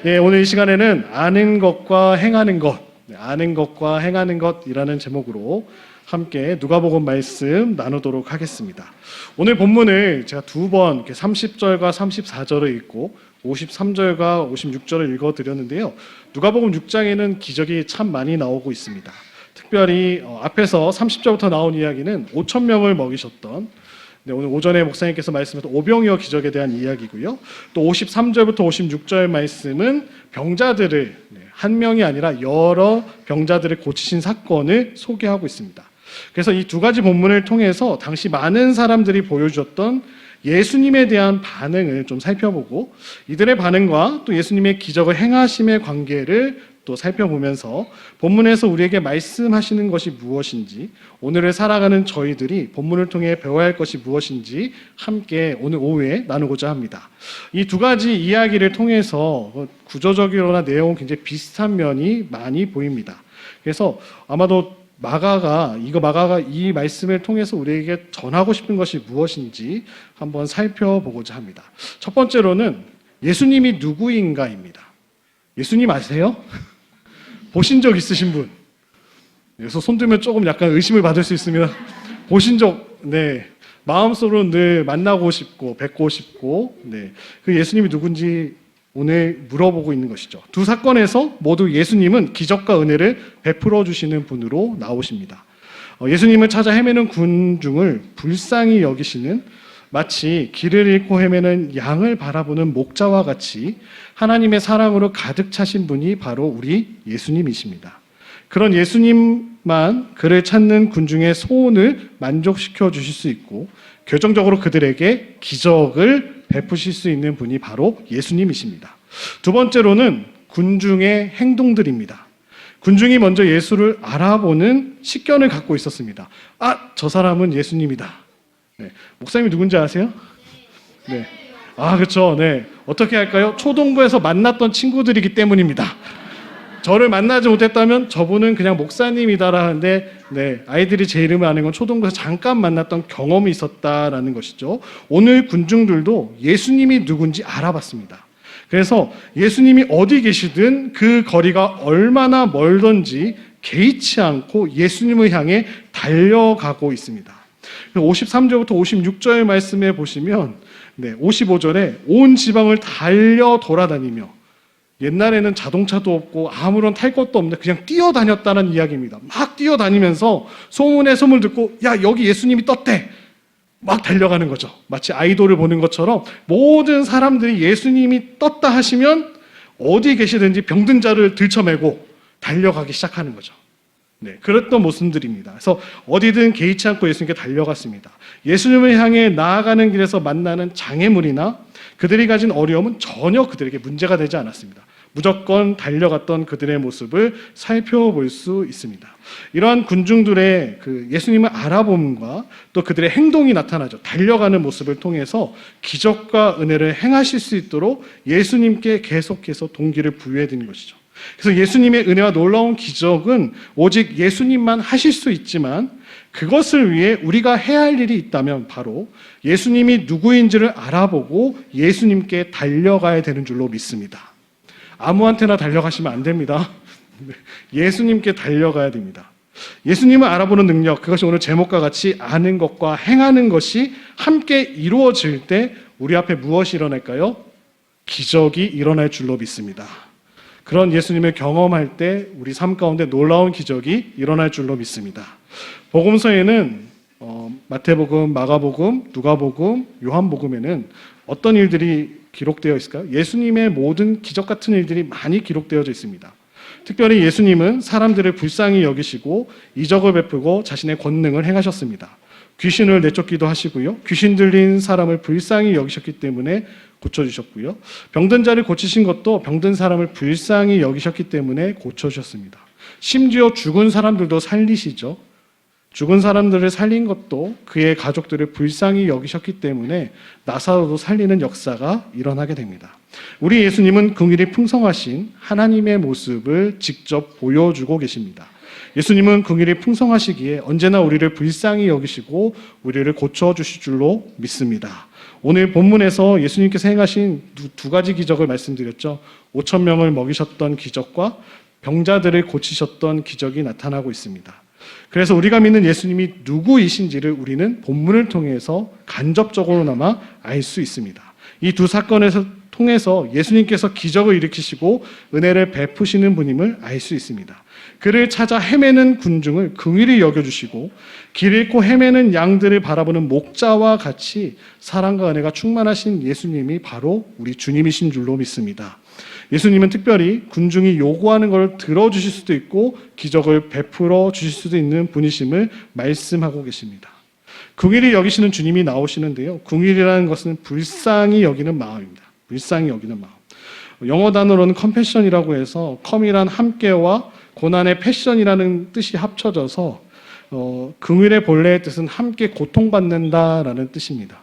예, 오늘 이 시간에는 아는 것과 행하는 것, 아는 것과 행하는 것이라는 제목으로 함께 누가복음 말씀 나누도록 하겠습니다. 오늘 본문을 제가 두 번 30절과 34절을 읽고 53절과 56절을 읽어드렸는데요. 누가복음 6장에는 기적이 참 많이 나오고 있습니다. 특별히 앞에서 30절부터 나온 이야기는 5천 명을 먹이셨던 오늘 오전에 목사님께서 말씀하셨던 오병이어 기적에 대한 이야기고요. 또 53절부터 56절 말씀은 병자들을 한 명이 아니라 여러 병자들을 고치신 사건을 소개하고 있습니다. 그래서 이 두 가지 본문을 통해서 당시 많은 사람들이 보여주었던 예수님에 대한 반응을 좀 살펴보고 이들의 반응과 또 예수님의 기적을 행하심의 관계를 또 살펴보면서 본문에서 우리에게 말씀하시는 것이 무엇인지, 오늘을 살아가는 저희들이 본문을 통해 배워야 할 것이 무엇인지 함께 오늘 오후에 나누고자 합니다. 이 두 가지 이야기를 통해서 구조적으로나 내용은 굉장히 비슷한 면이 많이 보입니다. 그래서 아마도 마가가 이 말씀을 통해서 우리에게 전하고 싶은 것이 무엇인지 한번 살펴보고자 합니다. 첫 번째로는 예수님이 누구인가입니다. 예수님 아세요? 보신 적 있으신 분? 그래서 손 들면 조금 약간 의심을 받을 수 있습니다. 보신 적, 마음속으로 늘 만나고 싶고 뵙고 싶고, 그 예수님이 누군지 오늘 물어보고 있는 것이죠. 두 사건에서 모두 예수님은 기적과 은혜를 베풀어 주시는 분으로 나오십니다. 예수님을 찾아 헤매는 군중을 불쌍히 여기시는, 마치 길을 잃고 헤매는 양을 바라보는 목자와 같이 하나님의 사랑으로 가득 차신 분이 바로 우리 예수님이십니다. 그런 예수님만 그를 찾는 군중의 소원을 만족시켜 주실 수 있고 결정적으로 그들에게 기적을 베푸실 수 있는 분이 바로 예수님이십니다. 두 번째로는 군중의 행동들입니다. 군중이 먼저 예수를 알아보는 식견을 갖고 있었습니다. 저 사람은 예수님이다. 목사님이 누군지 아세요? 그렇죠. 어떻게 할까요? 초등부에서 만났던 친구들이기 때문입니다. 저를 만나지 못했다면 저분은 그냥 목사님이다라는데, 아이들이 제 이름을 아는 건 초등부에서 잠깐 만났던 경험이 있었다라는 것이죠. 오늘 군중들도 예수님이 누군지 알아봤습니다. 그래서 예수님이 어디 계시든 그 거리가 얼마나 멀던지 개의치 않고 예수님을 향해 달려가고 있습니다. 53절부터 56절 말씀에 보시면 55절에 온 지방을 달려 돌아다니며, 옛날에는 자동차도 없고 아무런 탈 것도 없는데 그냥 뛰어다녔다는 이야기입니다. 막 뛰어다니면서 소문에 소문을 듣고 여기 예수님이 떴대, 막 달려가는 거죠. 마치 아이돌을 보는 것처럼 모든 사람들이 예수님이 떴다 하시면 어디 계시든지 병든 자를 들쳐매고 달려가기 시작하는 거죠. 그랬던 모습들입니다. 그래서 어디든 개의치 않고 예수님께 달려갔습니다. 예수님을 향해 나아가는 길에서 만나는 장애물이나 그들이 가진 어려움은 전혀 그들에게 문제가 되지 않았습니다. 무조건 달려갔던 그들의 모습을 살펴볼 수 있습니다. 이러한 군중들의 그 예수님을 알아봄과 또 그들의 행동이 나타나죠. 달려가는 모습을 통해서 기적과 은혜를 행하실 수 있도록 예수님께 계속해서 동기를 부여해 드리는 것이죠. 그래서 예수님의 은혜와 놀라운 기적은 오직 예수님만 하실 수 있지만, 그것을 위해 우리가 해야 할 일이 있다면 바로 예수님이 누구인지를 알아보고 예수님께 달려가야 되는 줄로 믿습니다. 아무한테나 달려가시면 안 됩니다. 예수님께 달려가야 됩니다. 예수님을 알아보는 능력, 그것이 오늘 제목과 같이 아는 것과 행하는 것이 함께 이루어질 때 우리 앞에 무엇이 일어날까요? 기적이 일어날 줄로 믿습니다. 그런 예수님을 경험할 때 우리 삶 가운데 놀라운 기적이 일어날 줄로 믿습니다. 복음서에는 마태복음, 마가복음, 누가복음, 요한복음에는 어떤 일들이 기록되어 있을까요? 예수님의 모든 기적 같은 일들이 많이 기록되어져 있습니다. 특별히 예수님은 사람들을 불쌍히 여기시고 이적을 베푸고 자신의 권능을 행하셨습니다. 귀신을 내쫓기도 하시고요. 귀신 들린 사람을 불쌍히 여기셨기 때문에 고쳐주셨고요. 병든 자를 고치신 것도 병든 사람을 불쌍히 여기셨기 때문에 고쳐주셨습니다. 심지어 죽은 사람들도 살리시죠. 죽은 사람들을 살린 것도 그의 가족들을 불쌍히 여기셨기 때문에 나사로도 살리는 역사가 일어나게 됩니다. 우리 예수님은 긍휼이 풍성하신 하나님의 모습을 직접 보여주고 계십니다. 예수님은 긍휼이 풍성하시기에 언제나 우리를 불쌍히 여기시고 우리를 고쳐주실 줄로 믿습니다. 오늘 본문에서 예수님께서 행하신 두 가지 기적을 말씀드렸죠. 5천 명을 먹이셨던 기적과 병자들을 고치셨던 기적이 나타나고 있습니다. 그래서 우리가 믿는 예수님이 누구이신지를 우리는 본문을 통해서 간접적으로나마 알 수 있습니다. 이 두 사건에서 통해서 예수님께서 기적을 일으키시고 은혜를 베푸시는 분임을 알 수 있습니다. 그를 찾아 헤매는 군중을 긍휼히 여겨주시고 길 잃고 헤매는 양들을 바라보는 목자와 같이 사랑과 은혜가 충만하신 예수님이 바로 우리 주님이신 줄로 믿습니다. 예수님은 특별히 군중이 요구하는 걸 들어주실 수도 있고 기적을 베풀어 주실 수도 있는 분이심을 말씀하고 계십니다. 긍휼히 여기시는 주님이 나오시는데요. 긍휼이라는 것은 불쌍히 여기는 마음입니다. 불쌍히 여기는 마음. 영어 단어로는 compassion이라고 해서 come이란 함께와 고난의 패션이라는 뜻이 합쳐져서 긍휼의 본래의 뜻은 함께 고통받는다라는 뜻입니다.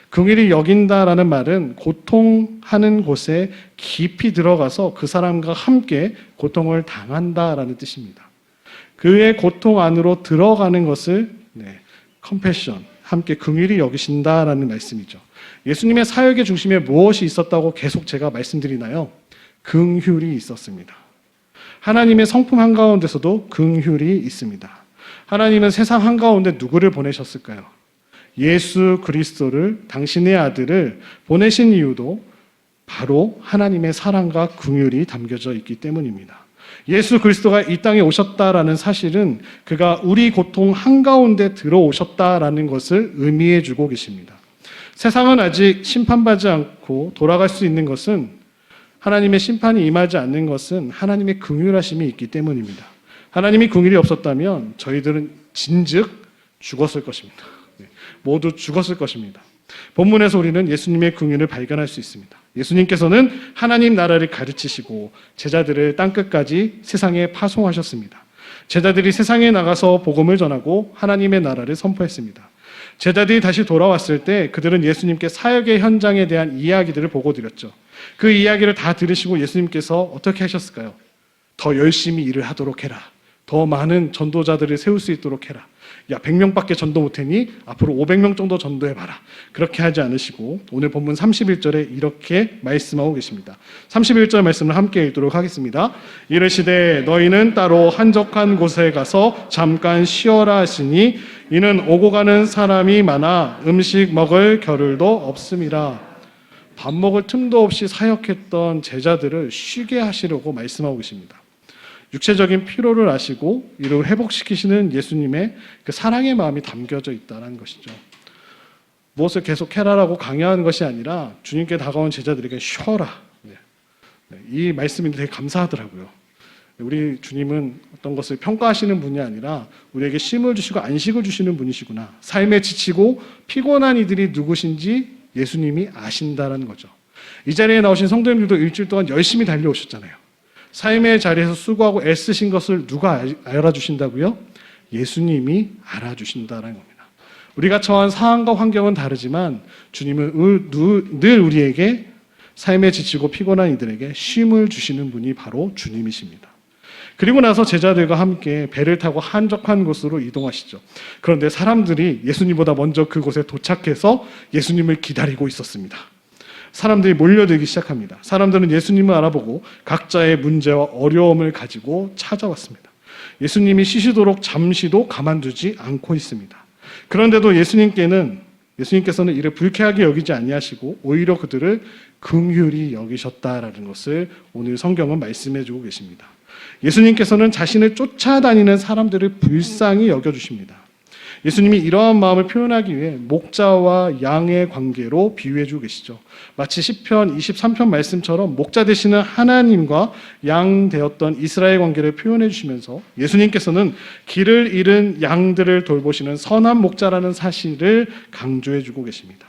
긍휼히 여긴다라는 말은 고통하는 곳에 깊이 들어가서 그 사람과 함께 고통을 당한다라는 뜻입니다. 그의 고통 안으로 들어가는 것을 컴패션, 함께 긍휼히 여기신다라는 말씀이죠. 예수님의 사역의 중심에 무엇이 있었다고 계속 제가 말씀드리나요? 긍휼이 있었습니다. 하나님의 성품 한가운데서도 긍휼이 있습니다. 하나님은 세상 한가운데 누구를 보내셨을까요? 예수 그리스도를, 당신의 아들을 보내신 이유도 바로 하나님의 사랑과 긍휼이 담겨져 있기 때문입니다. 예수 그리스도가 이 땅에 오셨다라는 사실은 그가 우리 고통 한가운데 들어오셨다라는 것을 의미해 주고 계십니다. 세상은 아직 심판받지 않고 돌아갈 수 있는 것은, 하나님의 심판이 임하지 않는 것은 하나님의 긍휼하심이 있기 때문입니다. 하나님이 긍휼이 없었다면 저희들은 진즉 죽었을 것입니다. 모두 죽었을 것입니다. 본문에서 우리는 예수님의 긍휼을 발견할 수 있습니다. 예수님께서는 하나님 나라를 가르치시고 제자들을 땅끝까지 세상에 파송하셨습니다. 제자들이 세상에 나가서 복음을 전하고 하나님의 나라를 선포했습니다. 제자들이 다시 돌아왔을 때 그들은 예수님께 사역의 현장에 대한 이야기들을 보고 드렸죠. 그 이야기를 다 들으시고 예수님께서 어떻게 하셨을까요? 더 열심히 일을 하도록 해라. 더 많은 전도자들을 세울 수 있도록 해라. 야, 100명밖에 전도 못했니? 앞으로 500명 정도 전도해봐라. 그렇게 하지 않으시고 오늘 본문 31절에 이렇게 말씀하고 계십니다. 31절 말씀을 함께 읽도록 하겠습니다. 이르시되 너희는 따로 한적한 곳에 가서 잠깐 쉬어라 하시니 이는 오고 가는 사람이 많아 음식 먹을 겨를도 없음이라. 밥 먹을 틈도 없이 사역했던 제자들을 쉬게 하시려고 말씀하고 계십니다. 육체적인 피로를 아시고 이를 회복시키시는 예수님의 그 사랑의 마음이 담겨져 있다는 것이죠. 무엇을 계속해라라고 강요하는 것이 아니라 주님께 다가온 제자들에게 쉬어라. 이 말씀이 되게 감사하더라고요. 우리 주님은 어떤 것을 평가하시는 분이 아니라 우리에게 쉼을 주시고 안식을 주시는 분이시구나. 삶에 지치고 피곤한 이들이 누구신지 예수님이 아신다는 거죠. 이 자리에 나오신 성도님들도 일주일 동안 열심히 달려오셨잖아요. 삶의 자리에서 수고하고 애쓰신 것을 누가 알아주신다고요? 예수님이 알아주신다는 겁니다. 우리가 처한 상황과 환경은 다르지만 주님은 늘 우리에게 삶에 지치고 피곤한 이들에게 쉼을 주시는 분이 바로 주님이십니다. 그리고 나서 제자들과 함께 배를 타고 한적한 곳으로 이동하시죠. 그런데 사람들이 예수님보다 먼저 그곳에 도착해서 예수님을 기다리고 있었습니다. 사람들이 몰려들기 시작합니다. 사람들은 예수님을 알아보고 각자의 문제와 어려움을 가지고 찾아왔습니다. 예수님이 쉬시도록 잠시도 가만두지 않고 있습니다. 그런데도 예수님께서는 이를 불쾌하게 여기지 아니하시고 오히려 그들을 긍휼히 여기셨다라는 것을 오늘 성경은 말씀해 주고 계십니다. 예수님께서는 자신을 쫓아다니는 사람들을 불쌍히 여겨주십니다. 예수님이 이러한 마음을 표현하기 위해 목자와 양의 관계로 비유해주고 계시죠. 마치 시편 23편 말씀처럼 목자 되시는 하나님과 양 되었던 이스라엘 관계를 표현해 주시면서 예수님께서는 길을 잃은 양들을 돌보시는 선한 목자라는 사실을 강조해주고 계십니다.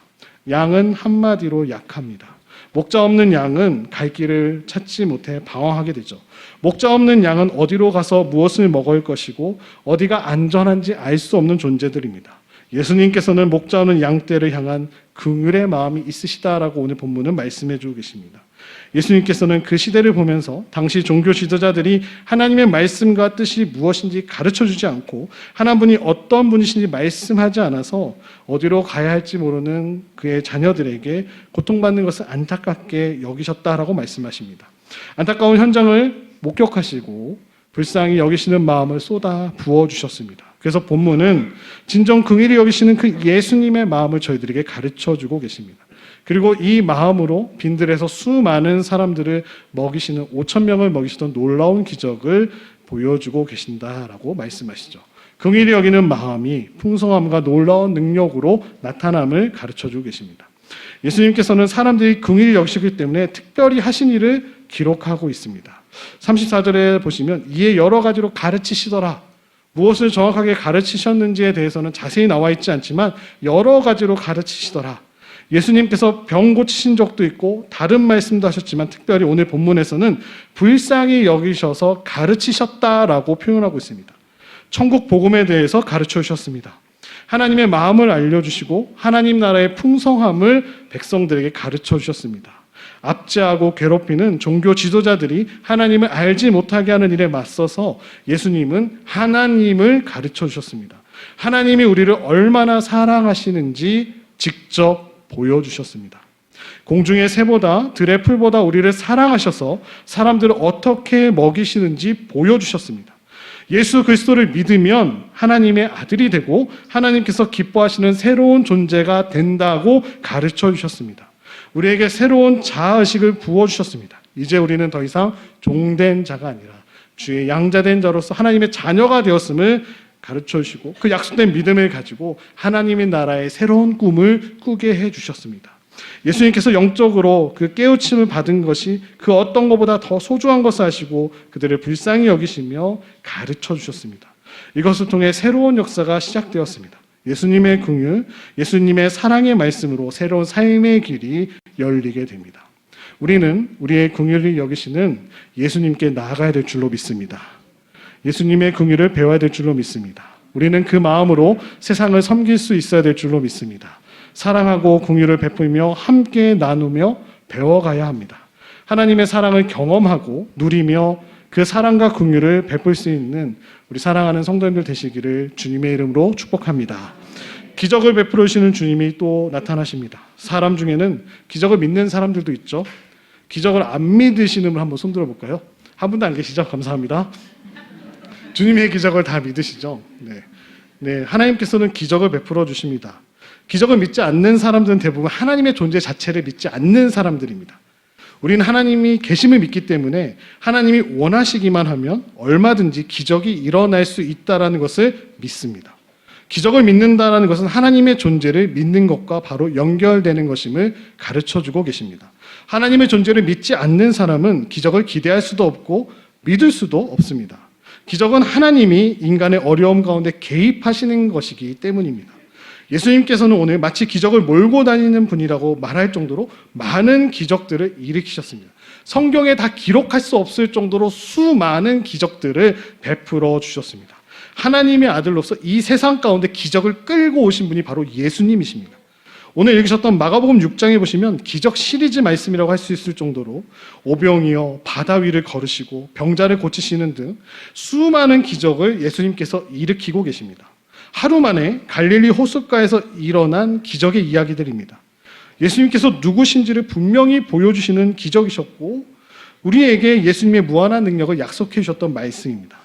양은 한마디로 약합니다. 목자 없는 양은 갈 길을 찾지 못해 방황하게 되죠. 목자 없는 양은 어디로 가서 무엇을 먹을 것이고 어디가 안전한지 알 수 없는 존재들입니다. 예수님께서는 목자 없는 양떼를 향한 긍휼의 마음이 있으시다라고 오늘 본문은 말씀해 주고 계십니다. 예수님께서는 그 시대를 보면서 당시 종교 지도자들이 하나님의 말씀과 뜻이 무엇인지 가르쳐주지 않고 하나님이 어떤 분이신지 말씀하지 않아서 어디로 가야 할지 모르는 그의 자녀들에게 고통받는 것을 안타깝게 여기셨다라고 말씀하십니다. 안타까운 현장을 목격하시고 불쌍히 여기시는 마음을 쏟아 부어주셨습니다. 그래서 본문은 진정 긍휼히 여기시는 그 예수님의 마음을 저희들에게 가르쳐주고 계십니다. 그리고 이 마음으로 빈들에서 수많은 사람들을 먹이시는 5,000명을 먹이시던 놀라운 기적을 보여주고 계신다라고 말씀하시죠. 긍휼히 여기는 마음이 풍성함과 놀라운 능력으로 나타남을 가르쳐주고 계십니다. 예수님께서는 사람들이 긍휼히 여기시기 때문에 특별히 하신 일을 기록하고 있습니다. 34절에 보시면 이에 여러 가지로 가르치시더라. 무엇을 정확하게 가르치셨는지에 대해서는 자세히 나와 있지 않지만 여러 가지로 가르치시더라. 예수님께서 병 고치신 적도 있고 다른 말씀도 하셨지만 특별히 오늘 본문에서는 불쌍히 여기셔서 가르치셨다라고 표현하고 있습니다. 천국 복음에 대해서 가르쳐 주셨습니다. 하나님의 마음을 알려주시고 하나님 나라의 풍성함을 백성들에게 가르쳐 주셨습니다. 압제하고 괴롭히는 종교 지도자들이 하나님을 알지 못하게 하는 일에 맞서서 예수님은 하나님을 가르쳐 주셨습니다. 하나님이 우리를 얼마나 사랑하시는지 직접 보여주셨습니다. 공중의 새보다 들의 풀보다 우리를 사랑하셔서 사람들을 어떻게 먹이시는지 보여주셨습니다. 예수 그리스도를 믿으면 하나님의 아들이 되고 하나님께서 기뻐하시는 새로운 존재가 된다고 가르쳐 주셨습니다. 우리에게 새로운 자아의식을 부어주셨습니다. 이제 우리는 더 이상 종된 자가 아니라 주의 양자된 자로서 하나님의 자녀가 되었음을 가르쳐 주시고 그 약속된 믿음을 가지고 하나님의 나라의 새로운 꿈을 꾸게 해주셨습니다. 예수님께서 영적으로 그 깨우침을 받은 것이 그 어떤 것보다 더 소중한 것을 아시고 그들을 불쌍히 여기시며 가르쳐 주셨습니다. 이것을 통해 새로운 역사가 시작되었습니다. 예수님의 긍휼, 예수님의 사랑의 말씀으로 새로운 삶의 길이 열리게 됩니다. 우리는 우리의 긍휼을 여기시는 예수님께 나아가야 될 줄로 믿습니다. 예수님의 긍휼을 배워야 될 줄로 믿습니다. 우리는 그 마음으로 세상을 섬길 수 있어야 될 줄로 믿습니다. 사랑하고 긍휼을 베풀며 함께 나누며 배워가야 합니다. 하나님의 사랑을 경험하고 누리며 그 사랑과 긍휼을 베풀 수 있는 우리 사랑하는 성도님들 되시기를 주님의 이름으로 축복합니다. 기적을 베풀어 주시는 주님이 또 나타나십니다. 사람 중에는 기적을 믿는 사람들도 있죠. 기적을 안 믿으시는 분 한번 손들어 볼까요? 한 분도 안 계시죠? 감사합니다. 주님의 기적을 다 믿으시죠? 네, 하나님께서는 기적을 베풀어 주십니다. 기적을 믿지 않는 사람들은 대부분 하나님의 존재 자체를 믿지 않는 사람들입니다. 우리는 하나님이 계심을 믿기 때문에 하나님이 원하시기만 하면 얼마든지 기적이 일어날 수 있다는 것을 믿습니다. 기적을 믿는다는 것은 하나님의 존재를 믿는 것과 바로 연결되는 것임을 가르쳐주고 계십니다. 하나님의 존재를 믿지 않는 사람은 기적을 기대할 수도 없고 믿을 수도 없습니다. 기적은 하나님이 인간의 어려움 가운데 개입하시는 것이기 때문입니다. 예수님께서는 오늘 마치 기적을 몰고 다니는 분이라고 말할 정도로 많은 기적들을 일으키셨습니다. 성경에 다 기록할 수 없을 정도로 수많은 기적들을 베풀어 주셨습니다. 하나님의 아들로서 이 세상 가운데 기적을 끌고 오신 분이 바로 예수님이십니다. 오늘 읽으셨던 마가복음 6장에 보시면 기적 시리즈 말씀이라고 할 수 있을 정도로 오병이어 바다 위를 걸으시고 병자를 고치시는 등 수많은 기적을 예수님께서 일으키고 계십니다. 하루 만에 갈릴리 호숫가에서 일어난 기적의 이야기들입니다. 예수님께서 누구신지를 분명히 보여주시는 기적이셨고 우리에게 예수님의 무한한 능력을 약속해 주셨던 말씀입니다.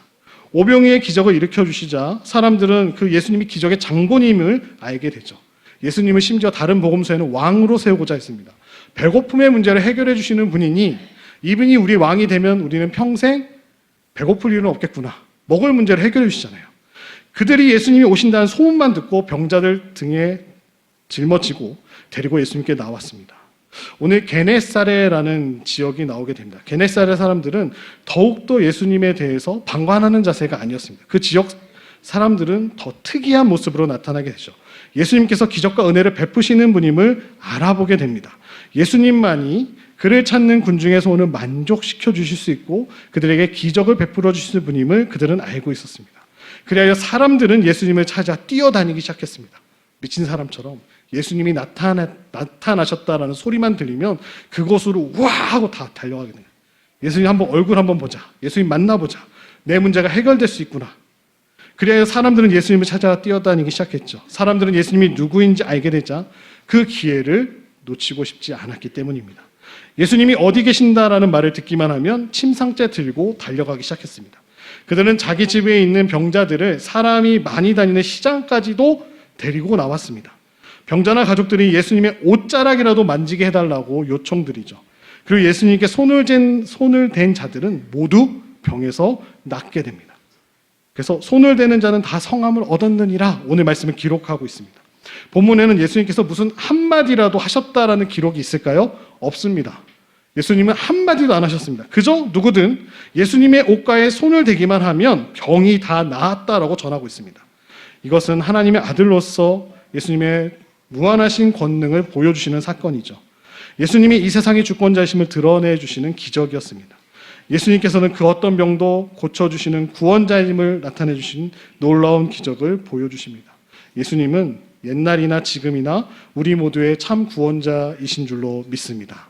오병이의 기적을 일으켜 주시자 사람들은 그 예수님이 기적의 장본임을 알게 되죠. 예수님을 심지어 다른 복음서에는 왕으로 세우고자 했습니다. 배고픔의 문제를 해결해 주시는 분이니 이분이 우리 왕이 되면 우리는 평생 배고플 일은 없겠구나. 먹을 문제를 해결해 주시잖아요. 그들이 예수님이 오신다는 소문만 듣고 병자들 등에 짊어지고 데리고 예수님께 나왔습니다. 오늘 게네사레라는 지역이 나오게 됩니다. 게네사레 사람들은 더욱더 예수님에 대해서 방관하는 자세가 아니었습니다. 그 지역 사람들은 더 특이한 모습으로 나타나게 되죠. 예수님께서 기적과 은혜를 베푸시는 분임을 알아보게 됩니다. 예수님만이 그를 찾는 군중의 소원을 만족시켜 주실 수 있고 그들에게 기적을 베풀어 주실 분임을 그들은 알고 있었습니다. 그리하여 사람들은 예수님을 찾아 뛰어다니기 시작했습니다. 미친 사람처럼 예수님이 나타나셨다라는 소리만 들리면 그곳으로 우와 하고 다 달려가게 돼요. 예수님 얼굴 한번 보자. 예수님 만나보자. 내 문제가 해결될 수 있구나. 그래야 사람들은 예수님을 찾아 뛰어다니기 시작했죠. 사람들은 예수님이 누구인지 알게 되자 그 기회를 놓치고 싶지 않았기 때문입니다. 예수님이 어디 계신다라는 말을 듣기만 하면 침상째 들고 달려가기 시작했습니다. 그들은 자기 집에 있는 병자들을 사람이 많이 다니는 시장까지도 데리고 나왔습니다. 병자나 가족들이 예수님의 옷자락이라도 만지게 해달라고 요청드리죠. 그리고 예수님께 손을 댄 자들은 모두 병에서 낫게 됩니다. 그래서 손을 대는 자는 다 성함을 얻었느니라 오늘 말씀을 기록하고 있습니다. 본문에는 예수님께서 무슨 한마디라도 하셨다라는 기록이 있을까요? 없습니다. 예수님은 한마디도 안 하셨습니다. 그저 누구든 예수님의 옷가에 손을 대기만 하면 병이 다 나았다라고 전하고 있습니다. 이것은 하나님의 아들로서 예수님의 무한하신 권능을 보여주시는 사건이죠. 예수님이 이 세상의 주권자이심을 드러내주시는 기적이었습니다. 예수님께서는 그 어떤 병도 고쳐주시는 구원자임을 나타내주신 놀라운 기적을 보여주십니다. 예수님은 옛날이나 지금이나 우리 모두의 참 구원자이신 줄로 믿습니다.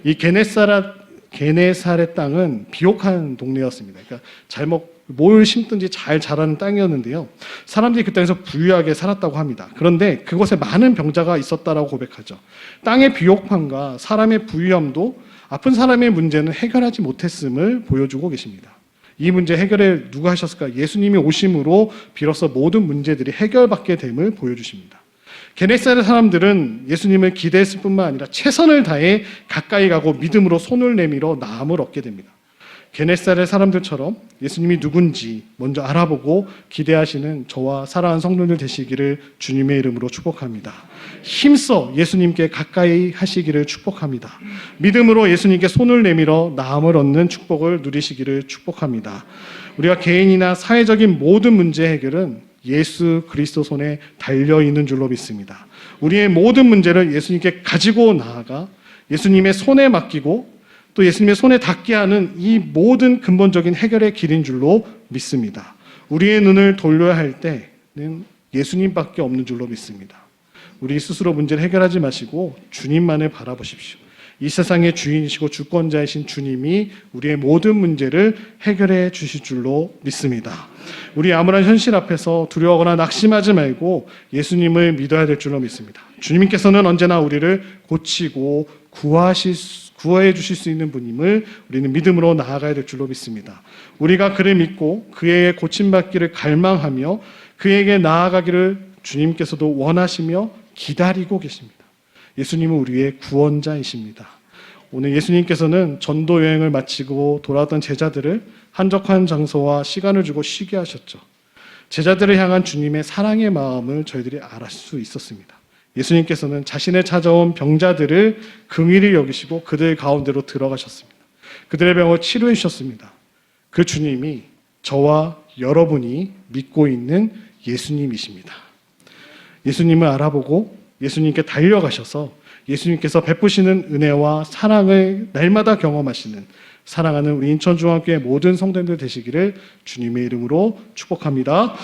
이 게네사렛 땅은 비옥한 동네였습니다. 그러니까 뭘 심든지 잘 자라는 땅이었는데요. 사람들이 그 땅에서 부유하게 살았다고 합니다. 그런데 그곳에 많은 병자가 있었다라고 고백하죠. 땅의 비옥함과 사람의 부유함도 아픈 사람의 문제는 해결하지 못했음을 보여주고 계십니다. 이 문제 해결을 누가 하셨을까? 예수님이 오심으로 비로소 모든 문제들이 해결받게 됨을 보여주십니다. 게네사렛 사람들은 예수님을 기대했을 뿐만 아니라 최선을 다해 가까이 가고 믿음으로 손을 내밀어 나음을 얻게 됩니다. 게네사렛 사람들처럼 예수님이 누군지 먼저 알아보고 기대하시는 저와 사랑하는 성도들 되시기를 주님의 이름으로 축복합니다. 힘써 예수님께 가까이 하시기를 축복합니다. 믿음으로 예수님께 손을 내밀어 나음을 얻는 축복을 누리시기를 축복합니다. 우리가 개인이나 사회적인 모든 문제 해결은 예수 그리스도 손에 달려있는 줄로 믿습니다. 우리의 모든 문제를 예수님께 가지고 나아가 예수님의 손에 맡기고 또 예수님의 손에 닿게 하는 이 모든 근본적인 해결의 길인 줄로 믿습니다. 우리의 눈을 돌려야 할 때는 예수님밖에 없는 줄로 믿습니다. 우리 스스로 문제를 해결하지 마시고 주님만을 바라보십시오. 이 세상의 주인이시고 주권자이신 주님이 우리의 모든 문제를 해결해 주실 줄로 믿습니다. 우리 아무런 현실 앞에서 두려워하거나 낙심하지 말고 예수님을 믿어야 될 줄로 믿습니다. 주님께서는 언제나 우리를 고치고 구원해 주실 수 있는 분임을 우리는 믿음으로 나아가야 될 줄로 믿습니다. 우리가 그를 믿고 그의 고침받기를 갈망하며 그에게 나아가기를 주님께서도 원하시며 기다리고 계십니다. 예수님은 우리의 구원자이십니다. 오늘 예수님께서는 전도 여행을 마치고 돌아왔던 제자들을 한적한 장소와 시간을 주고 쉬게 하셨죠. 제자들을 향한 주님의 사랑의 마음을 저희들이 알 수 있었습니다. 예수님께서는 자신을 찾아온 병자들을 긍휼히 여기시고 그들 가운데로 들어가셨습니다. 그들의 병을 치료해 주셨습니다. 그 주님이 저와 여러분이 믿고 있는 예수님이십니다. 예수님을 알아보고 예수님께 달려가셔서 예수님께서 베푸시는 은혜와 사랑을 날마다 경험하시는 사랑하는 우리 인천중앙교회 모든 성도님들 되시기를 주님의 이름으로 축복합니다.